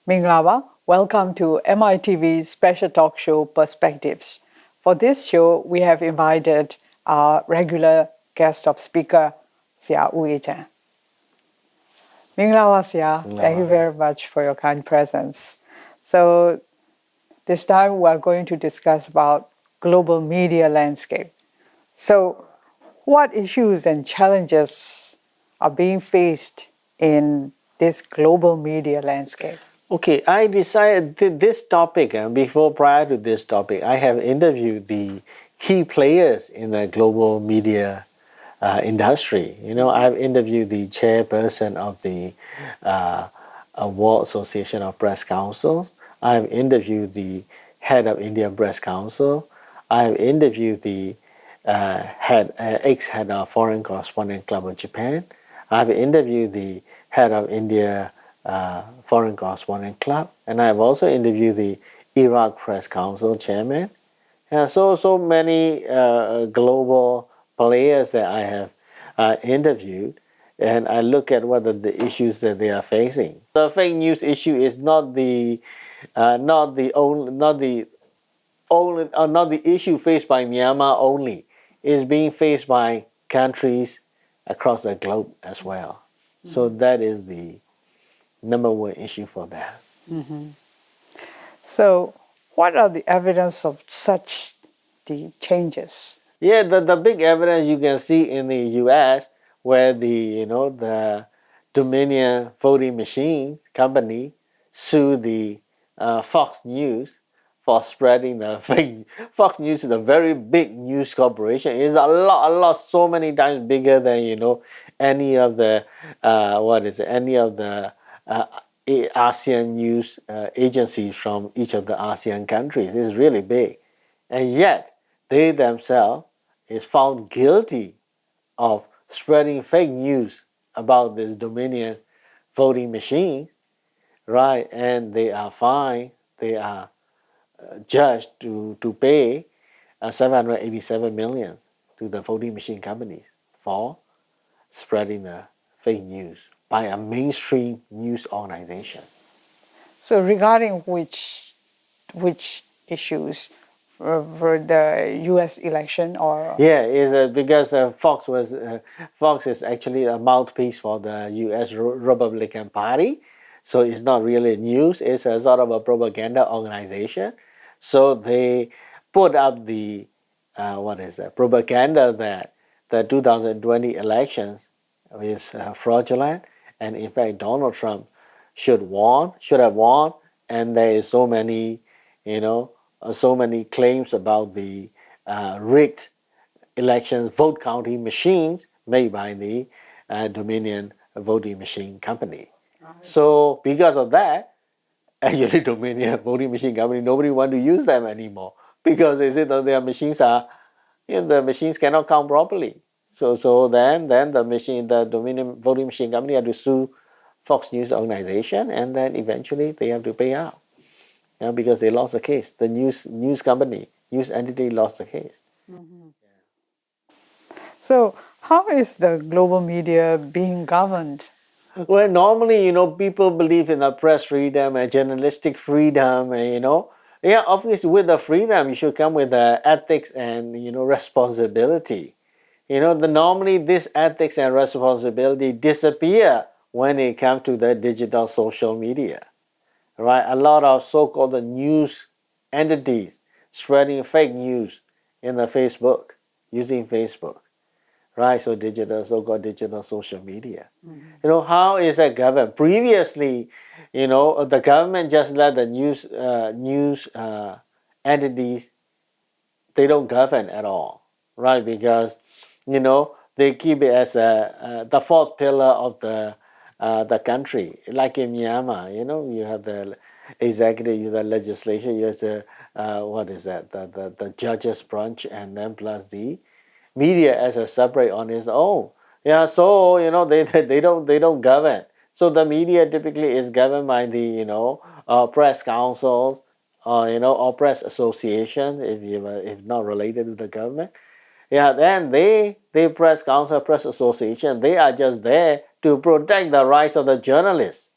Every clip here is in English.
Minglava, welcome to MITV's special talk show Perspectives. For this show, we have invited our regular guest of speaker, Sia Wu-Yi-Chan. Minglava Sia, thank you very much for your kind presence. So this time we are going to discuss about global media landscape. So what issues and challenges are being faced in this global media landscape? Okay, I decided this topic, prior to this topic, I have interviewed the key players in the global media industry. I've interviewed the chairperson of the World Association of Press Councils. I've interviewed the head of Indian Press Council. I've interviewed the ex-head of Foreign Correspondent Club of Japan. I've interviewed the head of India Foreign Correspondent Club, and I've also interviewed the Iraq Press Council chairman. So many global players that I have interviewed, and I look at what are the issues that they are facing. The fake news issue is not the issue faced by Myanmar only. It's being faced by countries across the globe as well. So that is the number one issue for that. So what are the evidence of such the changes? Yeah, the big evidence you can see in the U.S. where the Dominion voting machine company sued the Fox News for spreading the fake. Fox News is a very big news corporation. It's so many times bigger than any of the ASEAN news agencies from each of the ASEAN countries. It's really big, and yet they themselves is found guilty of spreading fake news about this Dominion voting machine, right? And they are fined. They are judged to pay $787 million to the voting machine companies for spreading the fake news by a mainstream news organization. So regarding which issues for the U.S. election or? Yeah, it's because Fox is actually a mouthpiece for the U.S. Republican Party, so it's not really news. It's a sort of a propaganda organization. So they put up the propaganda that the 2020 elections is fraudulent, and in fact Donald Trump should have won, and there is so many claims about the rigged election vote counting machines made by the Dominion voting machine company. So because of that, actually Dominion voting machine company, nobody want to use them anymore because they say that their machines the machines cannot count properly. So then the Dominion voting machine company had to sue Fox News organization, and then eventually they have to pay out. Because they lost the case. The news entity lost the case. So how is the global media being governed? Well, normally, people believe in the press freedom and journalistic freedom, and obviously with the freedom, you should come with the ethics and responsibility. Normally this ethics and responsibility disappear when it comes to the digital social media. Right, a lot of so-called news entities spreading fake news in the Facebook, using Facebook, right? So so-called digital social media. How is that governed? Previously, the government just let the news entities, they don't govern at all, right? Because they keep it as the fourth pillar of the country, like in Myanmar. You have the executive, you have the legislation, you have the the judges branch, and then plus the media as a separate on its own. Yeah, so they don't govern. So the media typically is governed by the press councils, or or press association if not related to the government. Yeah, then they press council, press association, they are just there to protect the rights of the journalists.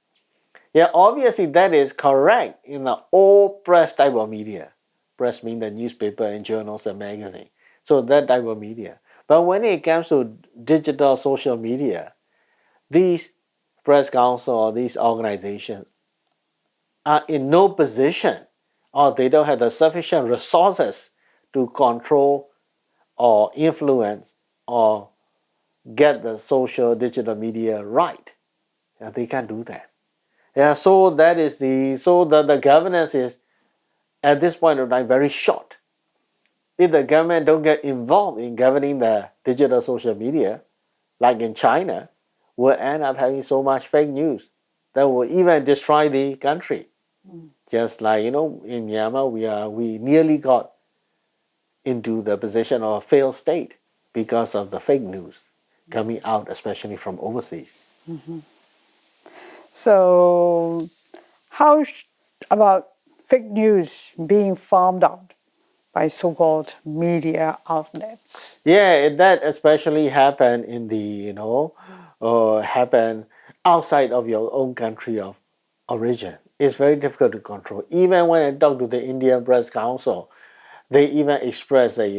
Yeah, obviously that is correct in the old press type of media. Press means the newspaper and journals and magazine. So that type of media. But when it comes to digital social media, these press council or these organizations are in no position, or they don't have the sufficient resources to control or influence or get the social digital media right. Yeah, they can't do that. Yeah, so that is the governance is at this point of time very short. If the government don't get involved in governing the digital social media, like in China, we'll end up having so much fake news that will even destroy the country. Just like in Myanmar, we nearly got into the position of a failed state because of the fake news coming out, especially from overseas. So, how about fake news being farmed out by so-called media outlets? Yeah, that especially happen in the happen outside of your own country of origin. It's very difficult to control. Even when I talk to the Indian Press Council, they even express that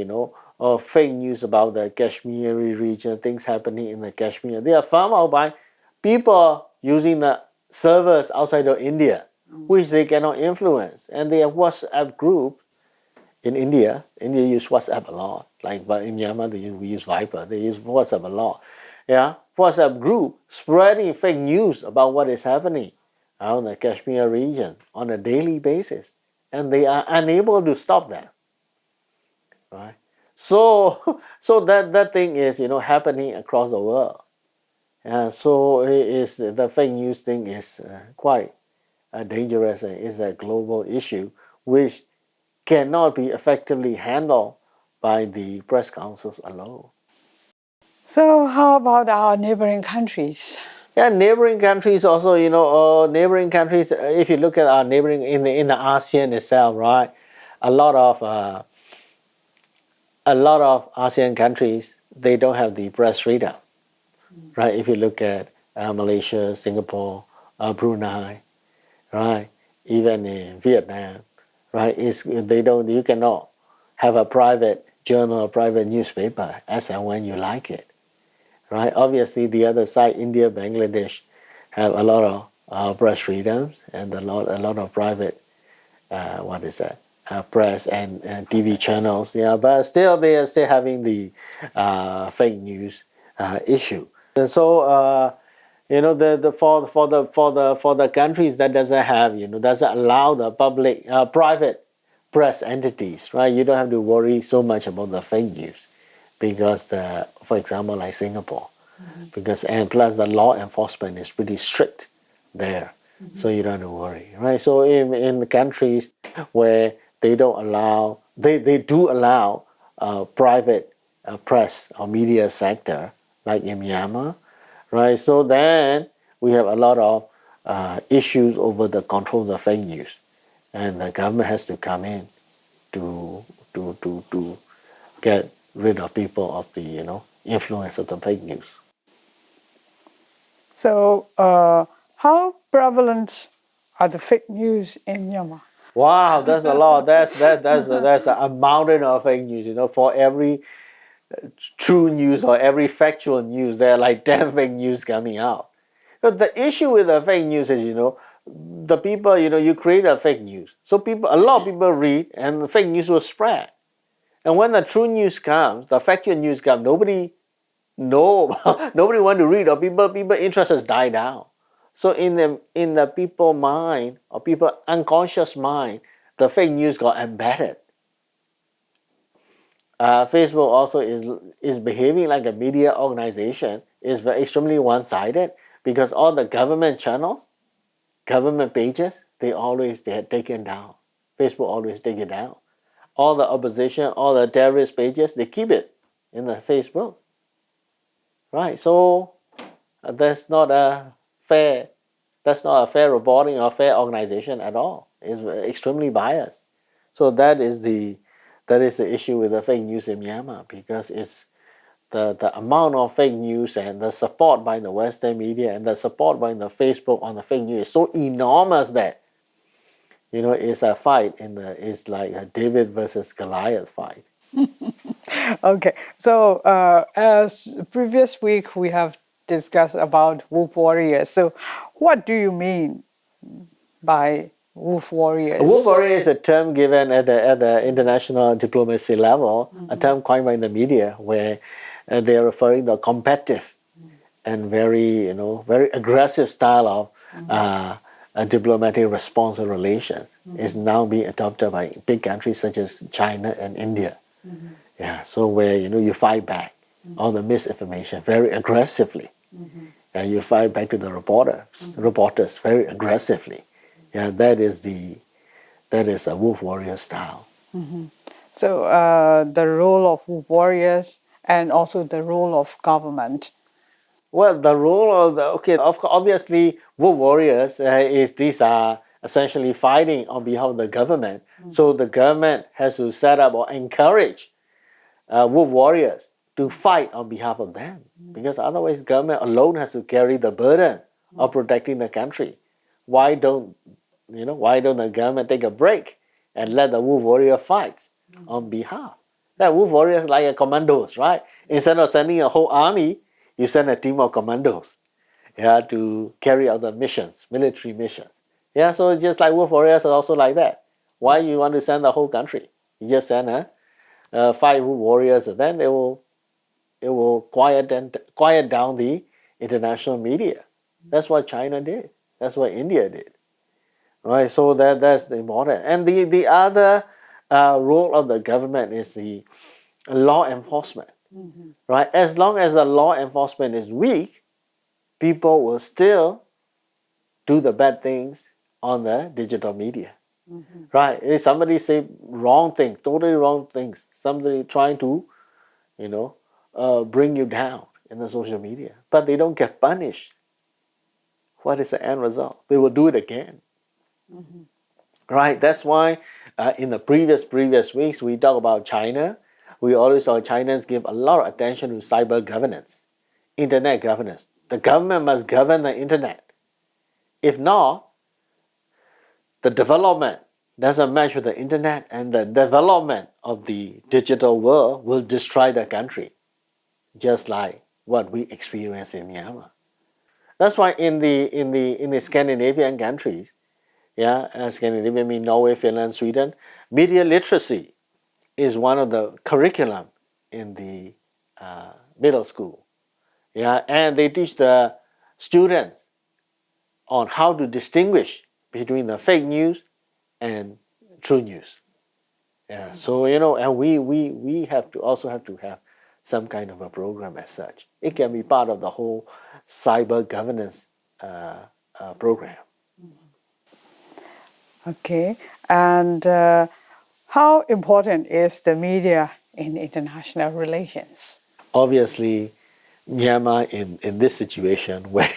fake news about the Kashmiri region, things happening in the Kashmir. They are farmed out by people using the servers outside of India, which they cannot influence, and they have WhatsApp group in India. India use WhatsApp a lot. But in Myanmar, we use Viber. They use WhatsApp a lot. Yeah, WhatsApp group spreading fake news about what is happening out in the Kashmir region on a daily basis, and they are unable to stop that. Right. So, so that thing is happening across the world. Yeah. So it is the fake news thing is quite dangerous and is a global issue which cannot be effectively handled by the press councils alone. So, how about our neighboring countries? Yeah, neighboring countries also, neighboring countries. If you look at our neighboring in the ASEAN itself, right, a lot of ASEAN countries, they don't have the press freedom, right? If you look at Malaysia, Singapore, Brunei, right, even in Vietnam, right, you cannot have a private journal, a private newspaper as and when you like it, right? Obviously, the other side, India, Bangladesh, have a lot of press freedoms and a lot of private press and TV channels. Yeah, but still they are still having the fake news issue. And so for the countries that doesn't have doesn't allow the public private press entities, right? You don't have to worry so much about the fake news because for example like Singapore, because and plus the law enforcement is pretty strict there. So you don't have to worry, right? So in the countries where they don't allow, they do allow private press or media sector, like in Myanmar, right? So then we have a lot of issues over the control of the fake news, and the government has to come in to get rid of people of the influence of the fake news. So, how prevalent are the fake news in Myanmar? Wow, that's a lot. That's a mountain of fake news. For every true news or every factual news, there are like 10 fake news coming out. But the issue with the fake news is, the people, you create a fake news. So a lot of people read and the fake news will spread. And when the true news comes, the factual news comes, nobody want to read, or people interest has died down. So in the people mind or people unconscious mind, the fake news got embedded. Facebook also is behaving like a media organization. Is very extremely one-sided because all the government channels, government pages, they had taken down. Facebook always take it down. All the opposition, all the terrorist pages, they keep it in the Facebook. Right, so that's not a fair reporting or fair organization at all. It's extremely biased. So that is the issue with the fake news in Myanmar, because it's the amount of fake news and the support by the Western media and the support by the Facebook on the fake news is so enormous that it's a fight it's like a David versus Goliath fight. Okay, so as previous week we have discussed about wolf warriors. So what do you mean by wolf warriors? A wolf warrior is a term given at the international diplomacy level, a term coined by the media, where they are referring to a competitive and very aggressive style of a diplomatic response or relations. Is now being adopted by big countries such as China and India. Yeah, so where you fight back on the misinformation very aggressively, and you fight back to the reporters very aggressively. Yeah, that is a wolf warrior style. So the role of wolf warriors and also the role of government. Well, the role of obviously wolf warriors these are essentially fighting on behalf of the government. So the government has to set up or encourage wolf warriors to fight on behalf of them, because otherwise government alone has to carry the burden of protecting the country. Why don't the government take a break and let the wolf warrior fight on behalf? That wolf warriors like a commandos, right? Instead of sending a whole army, you send a team of commandos, to carry out the missions, military missions. Yeah, so it's just like wolf warriors are also like that. Why you want to send the whole country? You just send 5 wolf warriors, and then it will quiet down the international media. That's what China did. That's what India did. Right, so that's the important. And the other role of the government is the law enforcement. Right, as long as the law enforcement is weak, people will still do the bad things on the digital media. Right, if somebody say wrong things, totally wrong things, somebody trying to bring you down in the social media, but they don't get punished, what is the end result? They will do it again. Right, that's why in the previous weeks we talk about China. We always saw Chinese give a lot of attention to cyber governance, internet governance. The government must govern the internet. If not, the development doesn't match with the internet, and the development of the digital world will destroy the country, just like what we experience in Myanmar. That's why in the Scandinavian countries, Scandinavia means Norway, Finland, Sweden, media literacy is one of the curriculum in the middle school. And they teach the students on how to distinguish between the fake news and true news. So and we have to have some kind of a program as such. It can be part of the whole cyber governance program. Okay, and how important is the media in international relations? Obviously, Myanmar in this situation where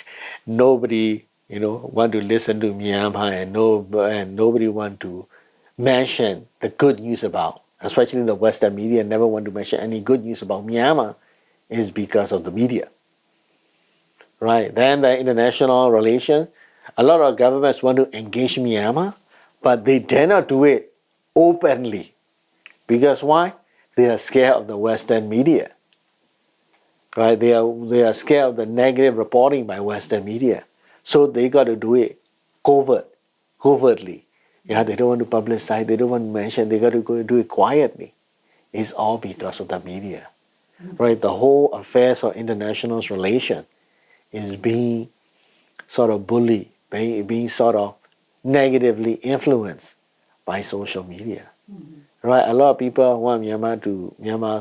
nobody want to listen to Myanmar, and nobody want to mention the good news about, especially the Western media never want to mention any good news about Myanmar, is because of the media. Right, then the international relations, a lot of governments want to engage Myanmar, but they dare not do it openly. Because why? They are scared of the Western media. Right? They are scared of the negative reporting by Western media. So they got to do it covertly. They don't want to publicize, they don't want to mention, they got to go do it quietly. It's all because of the media. Right? The whole affairs of international relations is being sort of bullied, being sort of negatively influenced by social media. Right? A lot of people want Myanmar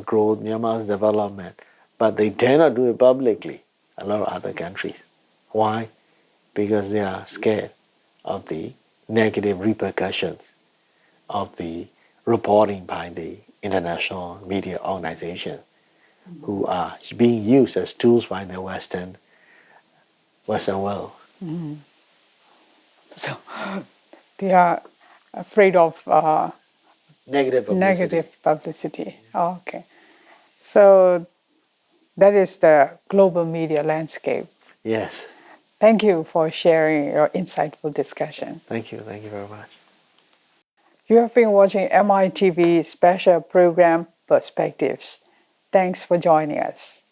growth, Myanmar's development, but they dare not do it publicly. A lot of other countries. Why? Because they are scared of the negative repercussions of the reporting by the international media organizations, who are being used as tools by the Western world. So they are afraid of Negative publicity. negative publicity. Okay. So that is the global media landscape. Yes. Thank you for sharing your insightful discussion. Thank you. Thank you very much. You have been watching MITV special program Perspectives. Thanks for joining us.